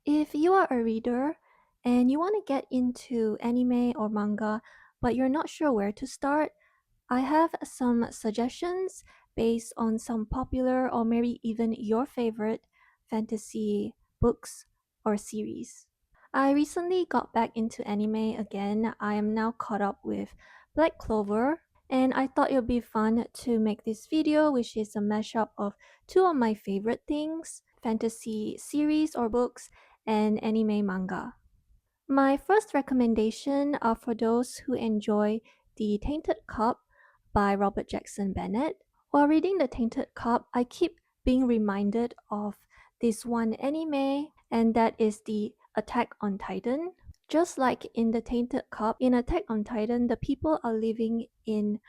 If you are a reader and you want to get into anime or manga, but you're not sure where to start, I have some suggestions based on some popular or maybe even your favorite fantasy books or series. I recently got back into anime again. I am now caught up with Black Clover, and I thought it would be fun to make this video, which is a mashup of two of my favorite things: fantasy series or books and anime manga. My first recommendation are for those who enjoy The Tainted Cup by Robert Jackson Bennett. While reading The Tainted Cup, I keep being reminded of this one anime, and that is the Attack on Titan. Just like in The Tainted Cup, in Attack on Titan, the people are living in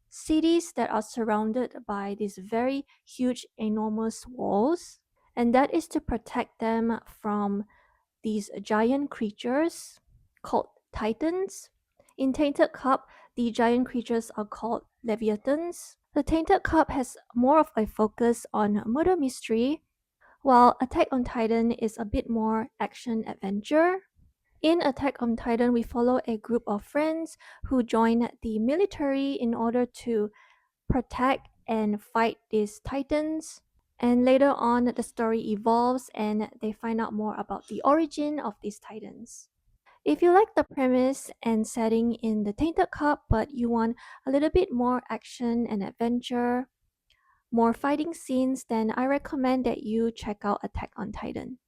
cities that are surrounded by these very huge, enormous walls, and that is to protect them from these giant creatures called titans. In Tainted Cup, the giant creatures are called leviathans. The Tainted Cup has more of a focus on murder mystery, while Attack on Titan is a bit more action adventure. In Attack on Titan, we follow a group of friends who join the military in order to protect and fight these titans. And later on, the story evolves and they find out more about the origin of these titans. If you like the premise and setting in the Tainted Cup, but you want a little bit more action and adventure, more fighting scenes, then I recommend that you check out Attack on Titan.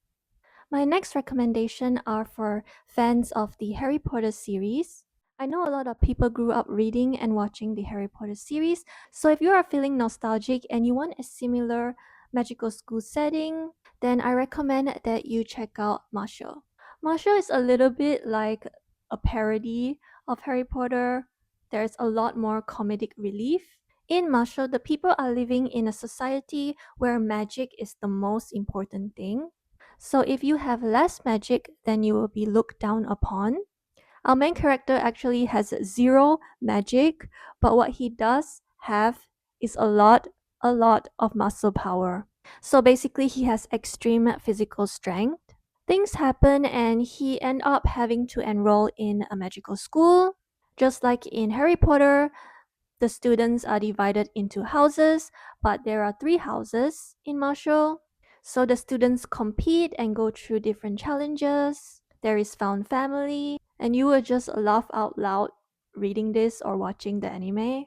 My next recommendation are for fans of the Harry Potter series. I know a lot of people grew up reading and watching the Harry Potter series, so if you are feeling nostalgic and you want a similar magical school setting, then I recommend that you check out Mashle. Mashle is a little bit like a parody of Harry Potter. There's a lot more comedic relief. In Mashle, the people are living in a society where magic is the most important thing. So if you have less magic, then you will be looked down upon. Our main character actually has zero magic, but what he does have is a lot of muscle power. So basically he has extreme physical strength. Things happen and he end up having to enroll in a magical school. Just like in Harry Potter, the students are divided into houses, but there are three houses in Marshall. So the students compete and go through different challenges. There is found family, and you will just laugh out loud reading this or watching the anime.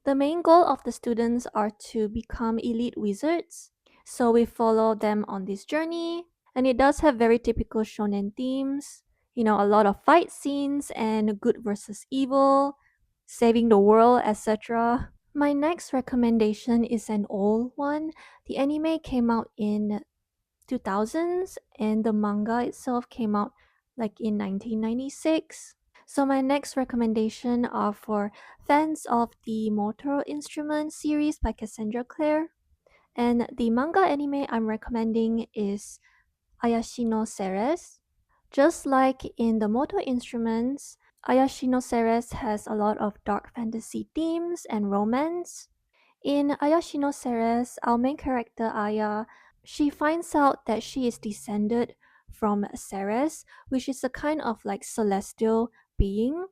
The main goal of the students are to become elite wizards. So we follow them on this journey, and it does have very typical shonen themes. A lot of fight scenes and good versus evil, saving the world, etc. My next recommendation is an old one. The anime came out in 2000s and the manga itself came out like in 1996. So my next recommendation are for fans of the Mortal Instruments series by Cassandra Clare. And the manga anime I'm recommending is Ayashi no ceres. Just like in the Mortal Instruments, Ayashi no ceres has a lot of dark fantasy themes and romance. In Ayashi no ceres, our main character Aya, she finds out that she is descended from Ceres, which is a kind of like celestial being.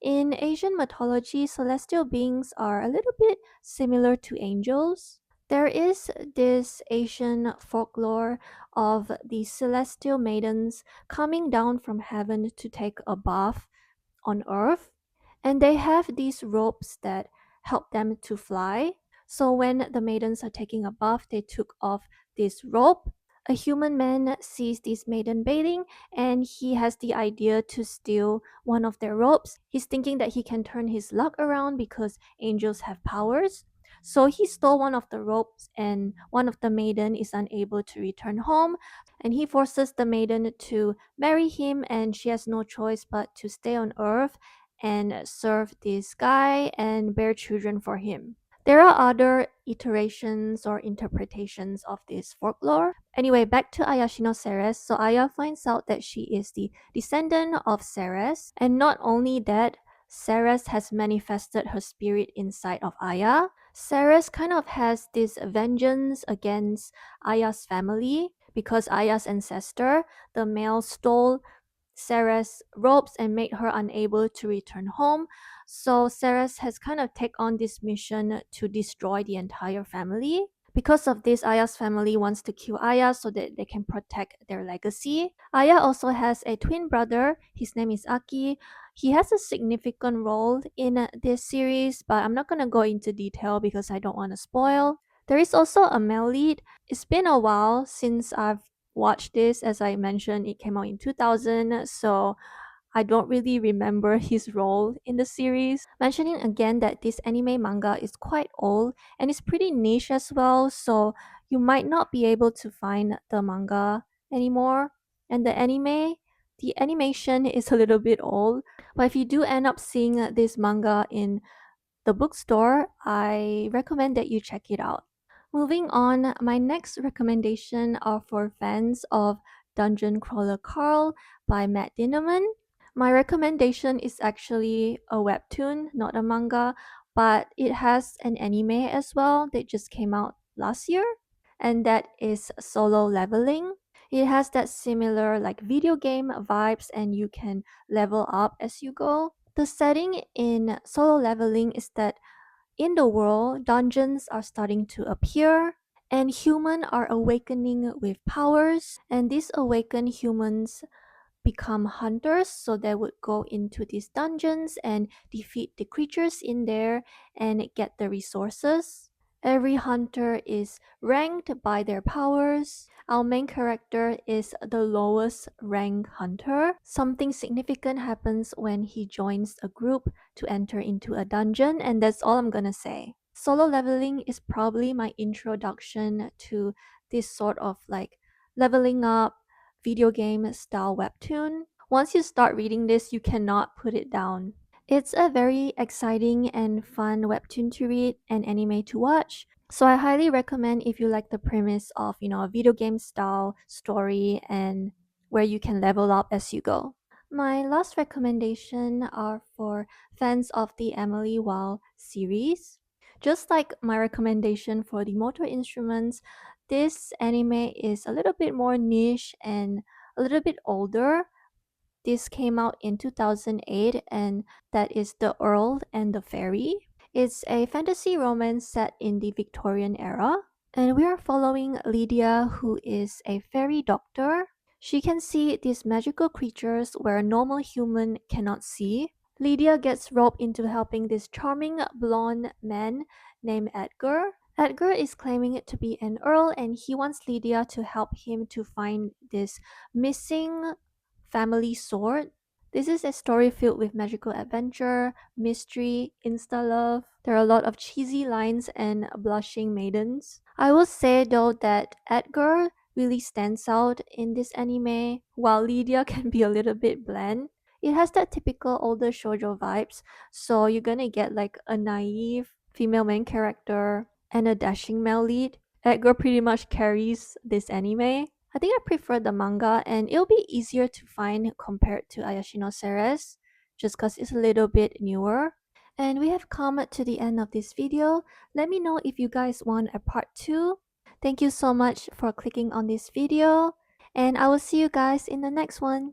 In Asian mythology, celestial beings are a little bit similar to angels. There is this Asian folklore of the celestial maidens coming down from heaven to take a bath on earth, and they have these ropes that help them to fly. So when the maidens are taking a bath, they took off this rope. A human man sees this maiden bathing and he has the idea to steal one of their ropes. He's thinking that he can turn his luck around because angels have powers. So he stole one of the ropes and one of the maiden is unable to return home, and he forces the maiden to marry him, and she has no choice but to stay on earth and serve this guy and bear children for him. There are other iterations or interpretations of this folklore. Anyway, back to Ayashino Ceres. So Aya finds out that she is the descendant of Ceres, and not only that, Ceres has manifested her spirit inside of Aya. Ceres kind of has this vengeance against Aya's family because Aya's ancestor, the male, stole Ceres' robes and made her unable to return home. So Ceres has kind of taken on this mission to destroy the entire family. Because of this, Aya's family wants to kill Aya so that they can protect their legacy. Aya also has a twin brother. His name is Aki. He has a significant role in this series, but I'm not going to go into detail because I don't want to spoil. There is also a male lead. It's been a while since I've watched this. As I mentioned, it came out in 2000, so I don't really remember his role in the series. Mentioning again that this anime manga is quite old and it's pretty niche as well, so you might not be able to find the manga anymore. And the animation is a little bit old, but if you do end up seeing this manga in the bookstore, I recommend that you check it out. Moving on, my next recommendation are for fans of Dungeon Crawler Carl by Matt Dinnerman. My recommendation is actually a webtoon, not a manga, but it has an anime as well that just came out last year, and that is Solo Leveling. It has that similar like video game vibes and you can level up as you go. The setting in Solo Leveling is that in the world, dungeons are starting to appear and humans are awakening with powers, and these awakened humans become hunters, so they would go into these dungeons and defeat the creatures in there and get the resources. Every hunter is ranked by their powers. Our main character is the lowest rank hunter. Something significant happens when he joins a group to enter into a dungeon, and that's all I'm gonna say. Solo leveling is probably my introduction to this sort of like leveling up video game style webtoon. Once you start reading this, you cannot put it down. It's a very exciting and fun webtoon to read and anime to watch. So I highly recommend if you like the premise of, a video game style story and where you can level up as you go. My last recommendation are for fans of the Emily Wilde series. Just like my recommendation for the motor instruments, this anime is a little bit more niche and a little bit older. This came out in 2008, and that is The Earl and the Fairy. It's a fantasy romance set in the Victorian era, and we are following Lydia, who is a fairy doctor. She can see these magical creatures where a normal human cannot see. Lydia gets roped into helping this charming blonde man named Edgar. Edgar is claiming to be an earl and he wants Lydia to help him to find this missing family sword. This is a story filled with magical adventure, mystery, insta love. There are a lot of cheesy lines and blushing maidens. I will say though that Edgar really stands out in this anime, while Lydia can be a little bit bland. It has that typical older shoujo vibes, so you're gonna get like a naive female main character and a dashing male lead. Edgar pretty much carries this anime. I think I prefer the manga and it'll be easier to find compared to Ayashi no Ceres just because it's a little bit newer. And we have come to the end of this video. Let me know if you guys want a part 2. Thank you so much for clicking on this video and I will see you guys in the next one.